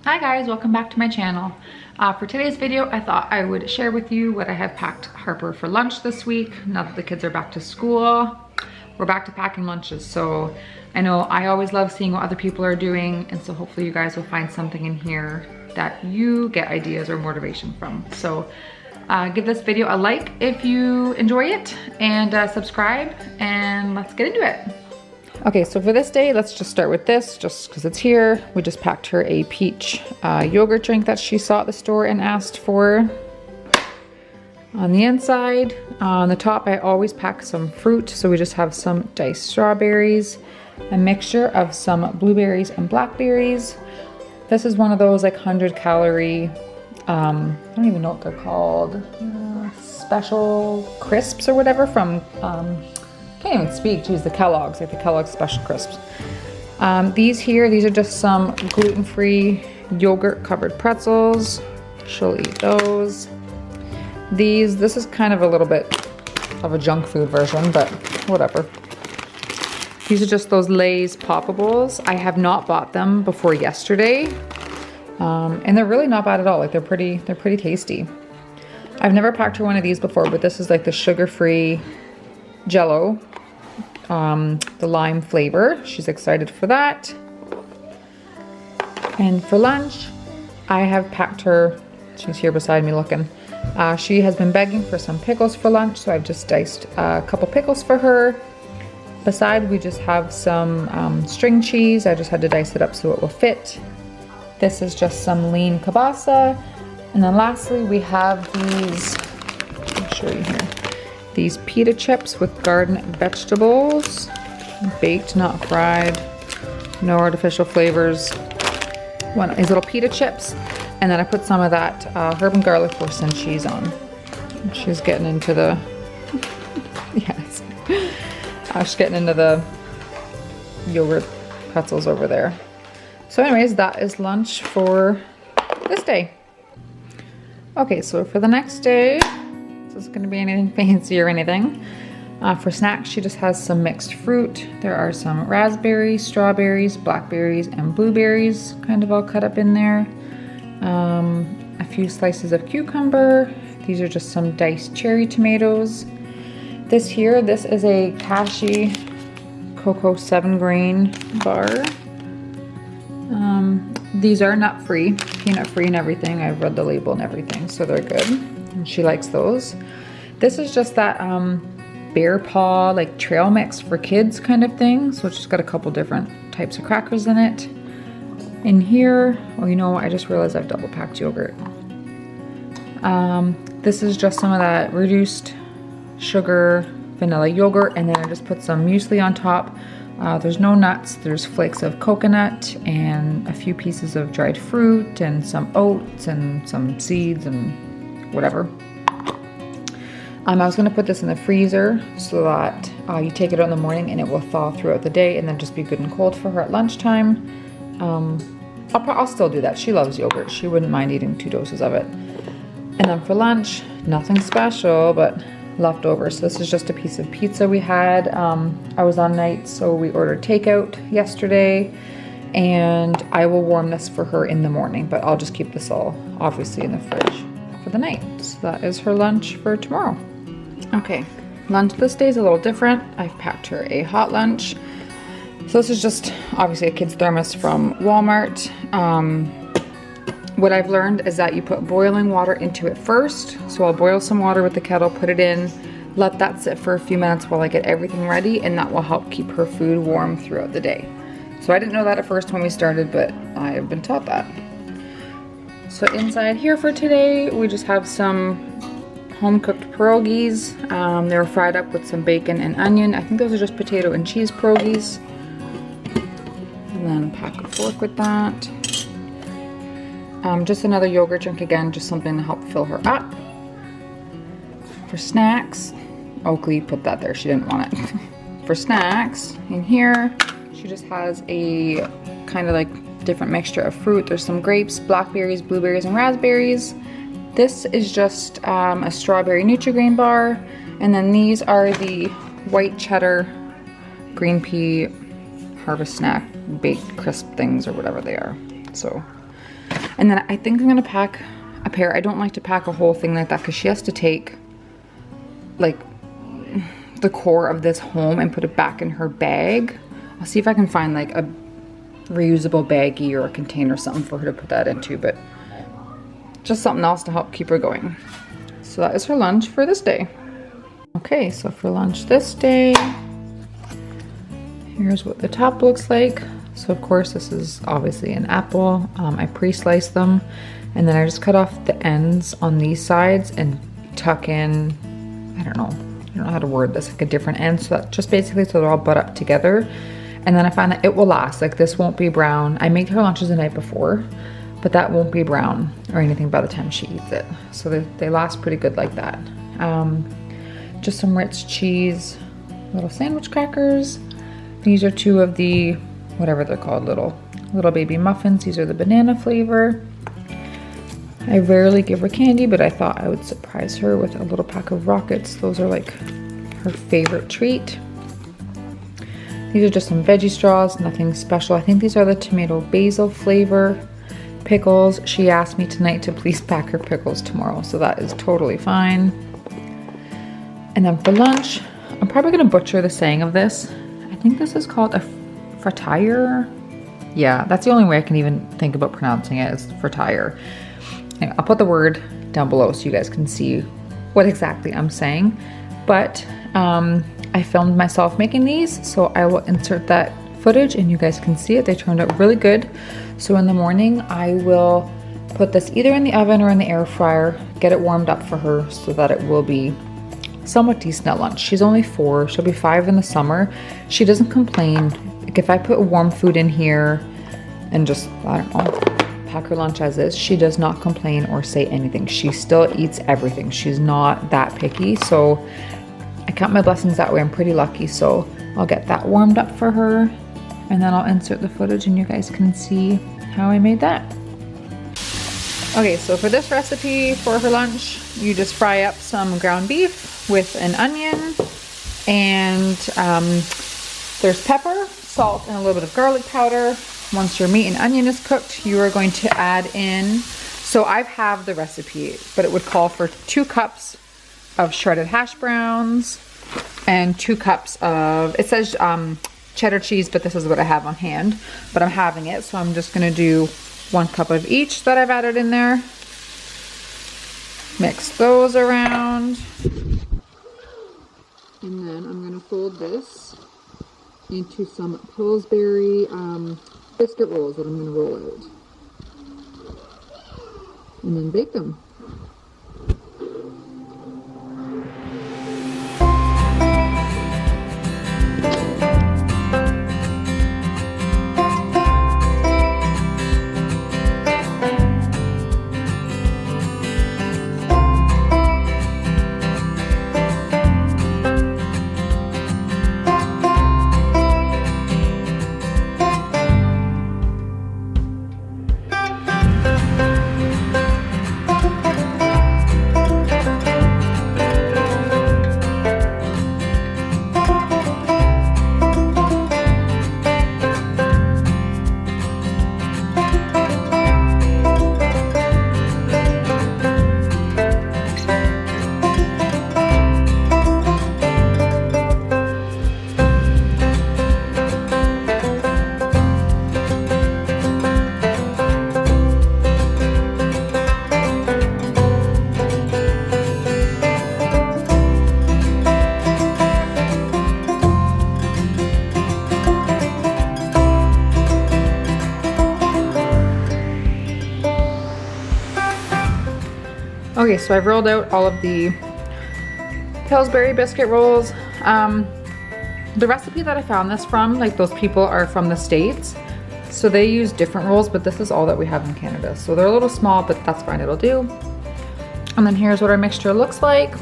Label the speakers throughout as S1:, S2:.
S1: Hi guys, welcome back to my channel. For today's video, I thought I would share with you what I have packed Harper for lunch this week. Now that the kids are back to school, we're back to packing lunches. So I know I always love seeing what other people are doing, and so hopefully you guys will find something in here that you get ideas or motivation from. So give this video a like if you enjoy it, and subscribe, and let's get into it. Okay, so for this day, let's just start with this, just because it's here. We just packed her a peach yogurt drink that she saw at the store and asked for. On the inside, on the top, I always pack some fruit. So we just have some diced strawberries, a mixture of some blueberries and blackberries. This is one of those like 100-calorie, I don't even know what they're called, special crisps or whatever from, can't even speak, geez, the Kellogg's, like the Kellogg's Special Crisps. These are just some gluten-free yogurt covered pretzels. She'll eat those. This is kind of a little bit of a junk food version, but whatever. These are just those Lay's Poppables. I have not bought them before yesterday. And they're really not bad at all. Like they're pretty tasty. I've never packed her one of these before, but this is like the sugar-free Jello, the lime flavor. She's excited for that. And for lunch, I have packed her, she's here beside me looking. She has been begging for some pickles for lunch, so I've just diced a couple pickles for her. Beside, we just have some string cheese. I just had to dice it up so it will fit. This is just some lean kielbasa. And then lastly, we have these, I'll show you here. These pita chips with garden vegetables, baked, not fried, no artificial flavors. One of these little pita chips, and then I put some of that herb and garlic Worcestershire cheese on. She's getting into the, yes, she's getting into the yogurt pretzels over there. So anyways, that is lunch for this day. Okay, so for the next day, this isn't gonna be anything fancy or anything. For snacks, she just has some mixed fruit. There are some raspberries, strawberries, blackberries, and blueberries kind of all cut up in there. A few slices of cucumber. These are just some diced cherry tomatoes. This is a Cashy Cocoa 7-grain bar. These are nut-free, peanut-free and everything. I've read the label and everything, so they're good. And she likes those. This is just that bear paw, like trail mix for kids kind of thing. So it's just got a couple different types of crackers in it. In here, oh, you know what? I just realized I've double packed yogurt. This is just some of that reduced sugar vanilla yogurt, and then I just put some muesli on top. There's no nuts, there's flakes of coconut and a few pieces of dried fruit and some oats and some seeds and whatever. I was gonna put this in the freezer so that you take it out in the morning and it will thaw throughout the day and then just be good and cold for her at lunchtime. I'll still do that. She loves yogurt. She wouldn't mind eating 2 doses of it. And then for lunch, nothing special, but leftovers. So this is just a piece of pizza we had. I was on night, so we ordered takeout yesterday, and I will warm this for her in the morning, but I'll just keep this all obviously in the fridge for the night. So that is her lunch for tomorrow. Okay, lunch this day is a little different. I've packed her a hot lunch. So this is just obviously a kid's thermos from Walmart. What I've learned is that you put boiling water into it first. So I'll boil some water with the kettle, put it in, let that sit for a few minutes while I get everything ready, and that will help keep her food warm throughout the day. So I didn't know that at first when we started, but I have been taught that. So inside here for today, we just have some home-cooked pierogies. They were fried up with some bacon and onion. I think those are just potato and cheese pierogies. And then pack a fork with that. Just another yogurt drink again, just something to help fill her up. For snacks, Oakley put that there, she didn't want it. For snacks, in here, she just has a kind of like different mixture of fruit. There's some grapes, blackberries, blueberries, and raspberries. This is just a strawberry Nutri-Grain bar. And then these are the white cheddar green pea harvest snack baked crisp things or whatever they are. So And then I think I'm gonna pack a pair. I don't like to pack a whole thing like that because she has to take like the core of this home and put it back in her bag. I'll see if I can find like a reusable baggie or a container or something for her to put that into, but just something else to help keep her going. So that is her lunch for this day. Okay, so for lunch this day, here's what the top looks like. So of course this is obviously an apple. I pre-sliced them and then I just cut off the ends on these sides and tuck in, I don't know how to word this, like a different end, so that just basically so they're all butt up together. And then I find that it will last, like this won't be brown. I made her lunches the night before, but that won't be brown or anything by the time she eats it. So they last pretty good like that. Just some Ritz cheese, little sandwich crackers. These are 2 of the, whatever they're called, little baby muffins. These are the banana flavor. I rarely give her candy, but I thought I would surprise her with a little pack of Rockets. Those are like her favorite treat. These are just some veggie straws, nothing special. I think these are the tomato basil flavor. Pickles. She asked me tonight to please pack her pickles tomorrow, so that is totally fine. And then for lunch, I'm probably gonna butcher the saying of this. I think this is called a Fatayer. Yeah, that's the only way I can even think about pronouncing it, is Fatayer. Anyway, I'll put the word down below so you guys can see what exactly I'm saying. But I filmed myself making these, so I will insert that footage and you guys can see it. They turned out really good. So in the morning, I will put this either in the oven or in the air fryer, get it warmed up for her so that it will be somewhat decent at lunch. She's only 4, she'll be 5 in the summer. She doesn't complain. Like if I put warm food in here and just, I don't know, pack her lunch as is, she does not complain or say anything. She still eats everything. She's not that picky. So I count my blessings that way. I'm pretty lucky. So I'll get that warmed up for her and then I'll insert the footage and you guys can see how I made that. Okay, so for this recipe for her lunch, you just fry up some ground beef with an onion and there's pepper, salt, and a little bit of garlic powder. Once your meat and onion is cooked, you are going to add in, so I have the recipe, but it would call for 2 cups of shredded hash browns and 2 cups of, it says cheddar cheese, but this is what I have on hand, but I'm having it, so I'm just gonna do 1 cup of each that I've added in there. Mix those around. And then I'm gonna fold this into some Pillsbury biscuit rolls that I'm gonna roll out. And then bake them. Okay, so I've rolled out all of the Pillsbury biscuit rolls. The recipe that I found this from, like those people are from the States, so they use different rolls, but this is all that we have in Canada. So they're a little small, but that's fine, it'll do. And then here's what our mixture looks like.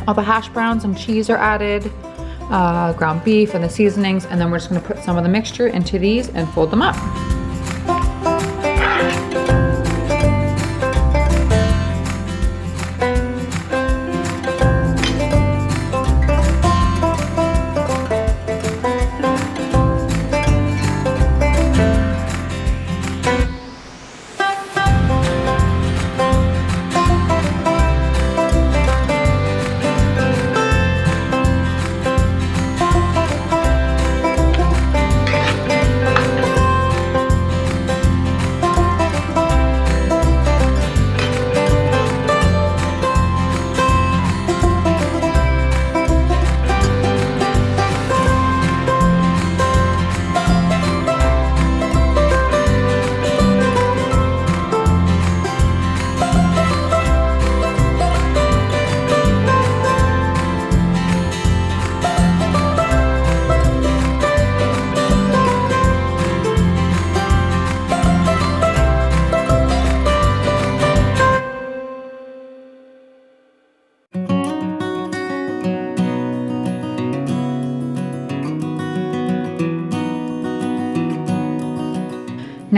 S1: All the hash browns and cheese are added, ground beef and the seasonings, and then we're just gonna put some of the mixture into these and fold them up.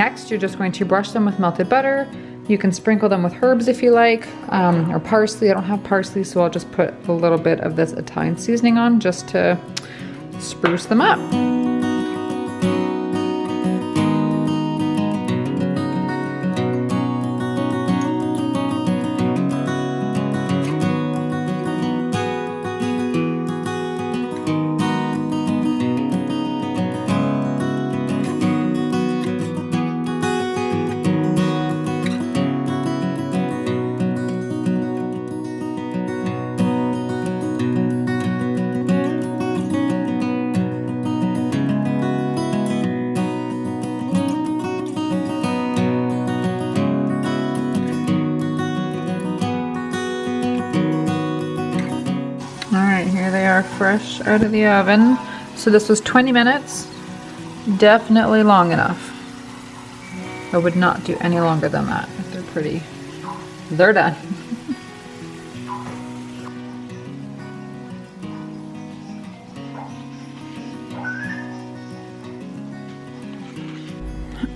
S1: Next, you're just going to brush them with melted butter. You can sprinkle them with herbs if you like, or parsley. I don't have parsley, so I'll just put a little bit of this Italian seasoning on just to spruce them up. Here they are fresh out of the oven. So this was 20 minutes, definitely long enough. I would not do any longer than that. They're pretty, they're done.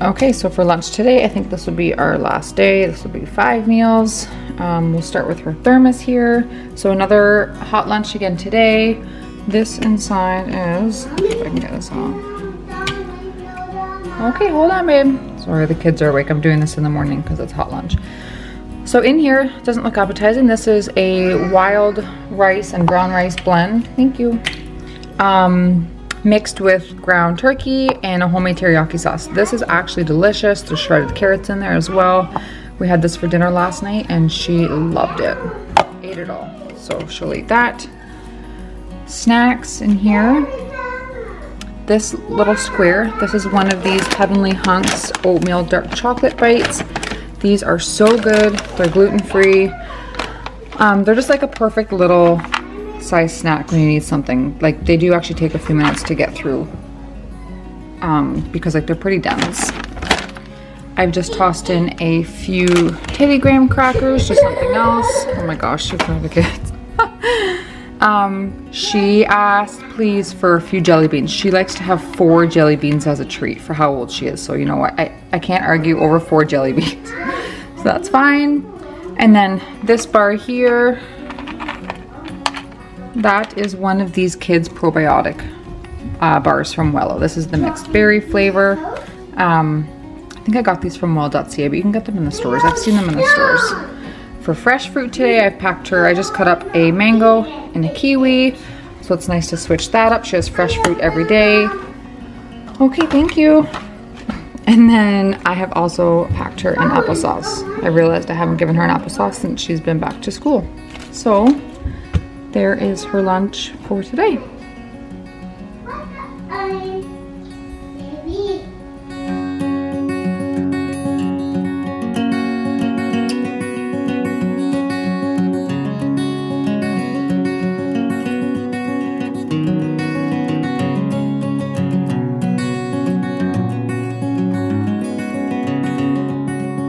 S1: Okay, so for lunch today, I think this will be our last day. This will be 5 meals. We'll start with her thermos here. So another hot lunch again today. This inside is, if I can get this on. Okay, hold on, babe. Sorry, the kids are awake. I'm doing this in the morning because it's hot lunch. So in here, doesn't look appetizing. This is a wild rice and brown rice blend. Thank you. Mixed with ground turkey and a homemade teriyaki sauce. This is actually delicious. There's shredded carrots in there as well. We had this for dinner last night and she loved it. Ate it all. So she'll eat that. Snacks in here. This little square, this is one of these Heavenly Hunks oatmeal dark chocolate bites. These are so good. They're gluten-free. They're just like a perfect little size snack when you need something. Like, they do actually take a few minutes to get through because like they're pretty dense. I've just tossed in a few Kitty Graham crackers, just something else. Oh my gosh, she's one of the kids. She asked please for a few jelly beans. She likes to have 4 jelly beans as a treat for how old she is. So you know what, I can't argue over 4 jelly beans. So that's fine. And then this bar here, that is one of these kids' probiotic bars from Wello. This is the mixed berry flavor. I think I got these from well.ca, but you can get them in the stores. I've seen them in the stores. For fresh fruit today, I've packed her, I just cut up a mango and a kiwi. So it's nice to switch that up. She has fresh fruit every day. Okay, thank you. And then I have also packed her an applesauce. I realized I haven't given her an applesauce since she's been back to school. So there is her lunch for today.